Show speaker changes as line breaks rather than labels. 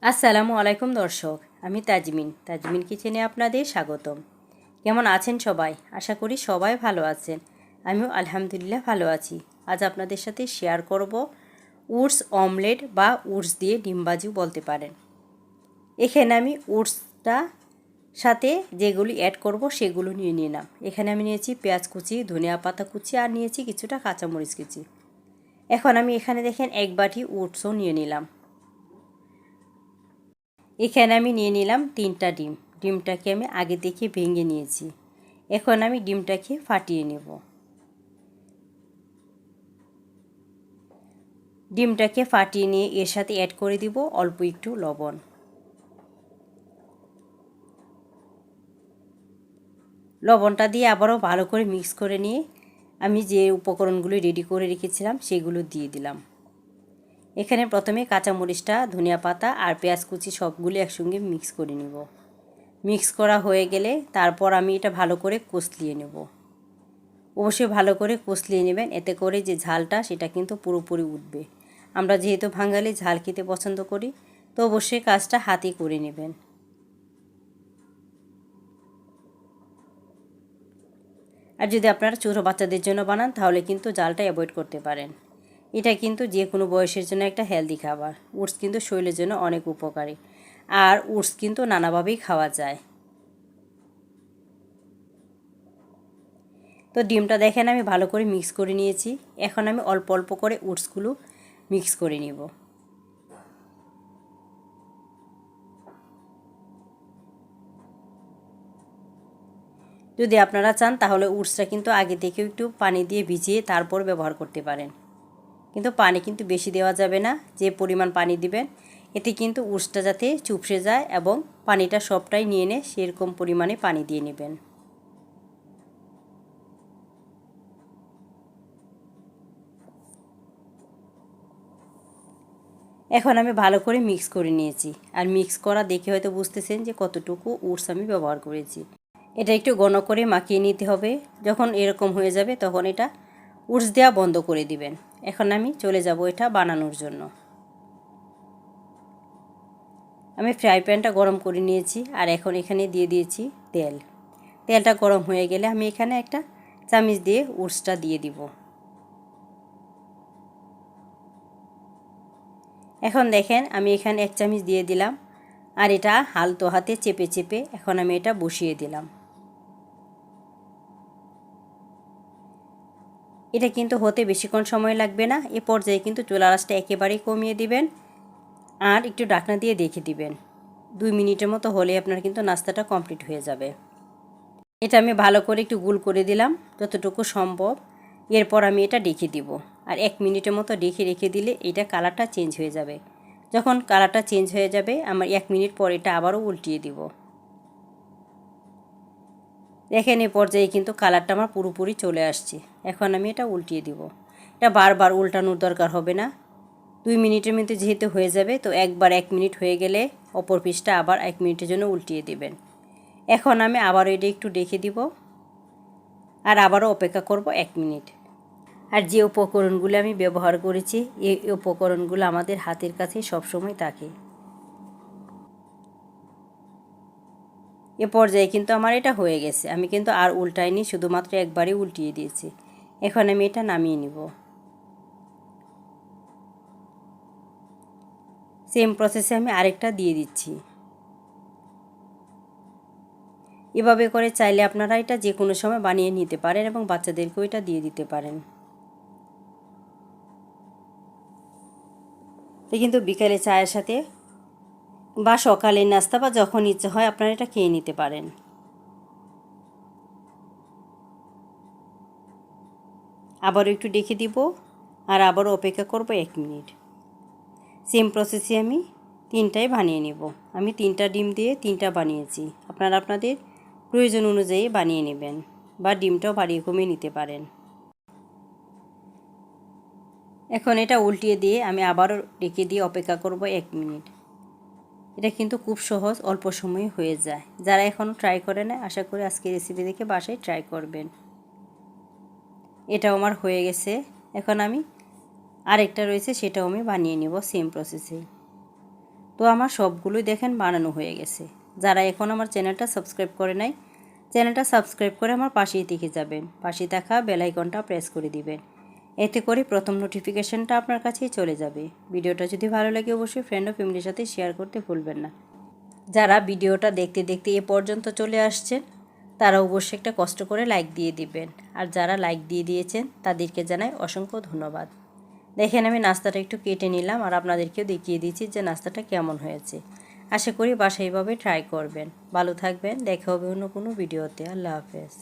আসসালামু আলাইকুম দর্শক, আমি তাজমিন কিচেনে আপনাদের স্বাগতম। কেমন আছেন সবাই? আশা করি সবাই ভালো আছেন। আমিও আলহামদুলিল্লাহ ভালো আছি। আজ আপনাদের সাথে শেয়ার করব ওটস অমলেট বা ওটস দিয়ে ডিমবাজিও বলতে পারেন। এখানে আমি ওটসটা সাথে যেগুলি অ্যাড করব সেগুলো নিয়ে নিলাম। এখানে আমি নিয়েছি পেঁয়াজ কুচি, ধনিয়া পাতা কুচি আর নিয়েছি কিছুটা কাঁচামরিচ কুচি। এখন আমি এখানে দেখেন এক বাটি ওটসও নিয়ে নিলাম। এখানে আমি নিয়ে নিলাম 3টা ডিম। ডিমটাকে আমি আগে থেকে ভেঙে নিয়েছি। এখন আমি ডিমটাকে ফাটিয়ে নেব। ডিমটাকে ফাটিয়ে নিয়ে এর সাথে অ্যাড করে দিব অল্প একটু লবণ। লবণটা দিয়ে আবারও ভালো করে মিক্স করে নিয়ে আমি যে উপকরণগুলো রেডি করে রেখেছিলাম সেগুলো দিয়ে দিলাম। এখানে প্রথমে কাঁচামরিচটা, ধনিয়া পাতা আর পেঁয়াজ কুচি সবগুলো একসঙ্গে মিক্স করে নিব। মিক্স করা হয়ে গেলে তারপর আমি এটা ভালো করে কষলিয়ে নেব। অবশ্যই ভালো করে কষলিয়ে নেবেন, এতে করে যে ঝালটা সেটা কিন্তু পুরোপুরি উঠবে। আমরা যেহেতু বাঙালি ঝাল খেতে পছন্দ করি, তো অবশ্যই কাজটা হাতে করে নেবেন। আর যদি আপনারা ছোটো বাচ্চাদের জন্য বানান তাহলে কিন্তু জালটা অ্যাভয়েড করতে পারেন। এটা কিন্তু যে কোনো বয়সের জন্য একটা হেলদি খাবার। ওটস কিন্তু শরীরের জন্য অনেক উপকারী, আর ওটস কিন্তু নানাভাবেই খাওয়া যায়। তো ডিমটা দেখেন আমি ভালো করে মিক্স করে নিয়েছি। এখন আমি অল্প অল্প করে ওটসগুলো মিক্স করে নিব। যদি আপনারা চান তাহলে ওটসটা কিন্তু আগে থেকে একটু পানি দিয়ে ভিজিয়ে তারপর ব্যবহার করতে পারেন, কিন্তু পানি কিন্তু বেশি দেওয়া যাবে না। যে পরিমাণ পানি দিবেন এতে কিন্তু ওটসটা যাতে চুপসে যায় এবং পানিটা সবটাই নিয়ে নেয়, সেরকম পরিমাণে পানি দিয়ে নেবেন। এখন আমি ভালো করে মিক্স করে নিয়েছি, আর মিক্স করা দেখে হয়তো বুঝতেছেন যে কতটুকু ওটস আমি ব্যবহার করেছি। এটা একটু ঘন করে মাখিয়ে নিতে হবে। যখন এরকম হয়ে যাবে তখন এটা ওটস দেওয়া বন্ধ করে দিবেন। এখন আমি চলে যাব এটা বানানোর জন্য। আমি ফ্রাই প্যানটা গরম করে নিয়েছি, আর এখন এখানে দিয়ে দিয়েছি তেল। তেলটা গরম হয়ে গেলে আমি এখানে একটা চামচ দিয়ে ওটসটা দিয়ে দিব। এখন দেখেন আমি এখানে 1 চামচ দিয়ে দিলাম, আর এটা হালতো হাতে চেপে চেপে এখন আমি এটা বসিয়ে দিলাম। এটা কিন্তু হতে বেশিক্ষণ সময় লাগবে না। এ পর্যায়ে কিন্তু চুলার আঁচটা একেবারেই কমিয়ে দিবেন, আর একটু ঢাকনা দিয়ে রেখে দিবেন। 2 মিনিটের মতো হলে আপনার কিন্তু নাস্তাটা কমপ্লিট হয়ে যাবে। এটা আমি ভালো করে একটু গুল করে দিলাম যতটুকু সম্ভব। এরপর আমি এটা ঢেকে দিব, আর 1 মিনিটের মতো রেখে দিলে এটা কালারটা চেঞ্জ হয়ে যাবে। যখন কালারটা চেঞ্জ হয়ে যাবে আমার 1 মিনিট পর এটা আবারও উল্টিয়ে দিব। দেখেন এই পর্যায়ে কিন্তু কালারটা আমার পুরোপুরি চলে আসছে। এখন আমি এটা উল্টিয়ে দিব। এটা বারবার উল্টানোর দরকার হবে না। 2 মিনিটের মধ্যে যেহেতু হয়ে যাবে, তো একবার 1 মিনিট হয়ে গেলে অপর পিসটা আবার 1 মিনিটের জন্য উল্টিয়ে দেবেন। এখন আমি আবারও এটা একটু ঢেকে দিব, আর আবারও অপেক্ষা করব 1 মিনিট। আর যে উপকরণগুলো আমি ব্যবহার করেছি এই উপকরণগুলো আমাদের হাতের কাছে সবসময় থাকে। এ পর্যায়ে কিন্তু আমার এটা হয়ে গেছে। আমি কিন্তু আর উল্টাইনি, শুধুমাত্র একবারই উল্টিয়ে দিয়েছি। এখন আমি এটা নামিয়ে নিব। সেম প্রসেসে আমি আরেকটা দিয়ে দিচ্ছি। এভাবে করে চাইলে আপনারা এটা যে কোনো সময় বানিয়ে নিতে পারেন এবং বাচ্চাদেরকেও এটা দিয়ে দিতে পারেন। তো কিন্তু বিকালে চায়ের সাথে বা সকালের নাস্তা বা যখন ইচ্ছে হয় আপনারা এটা খেয়ে নিতে পারেন। আবারও একটু ঢেকে দিব, আর আবারও অপেক্ষা করব 1 মিনিট। সেম প্রসেসে আমি 3টাই বানিয়ে নেব। আমি 3টা ডিম দিয়ে 3টা বানিয়েছি। আপনারা আপনাদের প্রয়োজন অনুযায়ী বানিয়ে নেবেন, বা ডিমটাও বাড়িয়ে কমিয়ে নিতে পারেন। এখন এটা উল্টিয়ে দিয়ে আমি আবারও ঢেকে দিয়ে অপেক্ষা করব 1 মিনিট। এটা কিন্তু খুব সহজ, অল্প সময়ে হয়ে যায়। যারা এখনও ট্রাই করে না, আশা করি আজকে রেসিপি দেখে বাসায় ট্রাই করবেন। এটাও আমার হয়ে গেছে। এখন আমি আরেকটা রয়েছে সেটাও আমি বানিয়ে নেব সেম প্রসেসে। তো আমার সবগুলোই দেখেন বানানো হয়ে গেছে। যারা এখন আমার চ্যানেলটা সাবস্ক্রাইব করে নাই, চ্যানেলটা সাবস্ক্রাইব করে আমার পাশেই থেকে যাবেন, পাশে থাকা বেল আইকনটা প্রেস করে দিবেন। এতে করে প্রথম নোটিফিকেশনটা আপনার কাছেই চলে যাবে। ভিডিওটা যদি ভালো লাগে অবশ্যই ফ্রেন্ড ও ফ্যামিলির সাথে শেয়ার করতে ভুলবেন না। যারা ভিডিওটা দেখতে দেখতে এ পর্যন্ত চলে আসছেন তারা অবশ্যই একটা কষ্ট করে লাইক দিয়ে দিবেন। আর যারা লাইক দিয়ে দিয়েছেন তাদেরকে জানাই অসংখ্য ধন্যবাদ। দেখেন আমি নাস্তাটা একটু কেটে নিলাম আর আপনাদেরকেও দেখিয়ে দিচ্ছি যে নাস্তাটা কেমন হয়েছে। আশা করি বাসায় এভাবে ট্রাই করবেন। ভালো থাকবেন, দেখা হবে অন্য কোনো ভিডিওতে। আল্লাহ হাফেজ।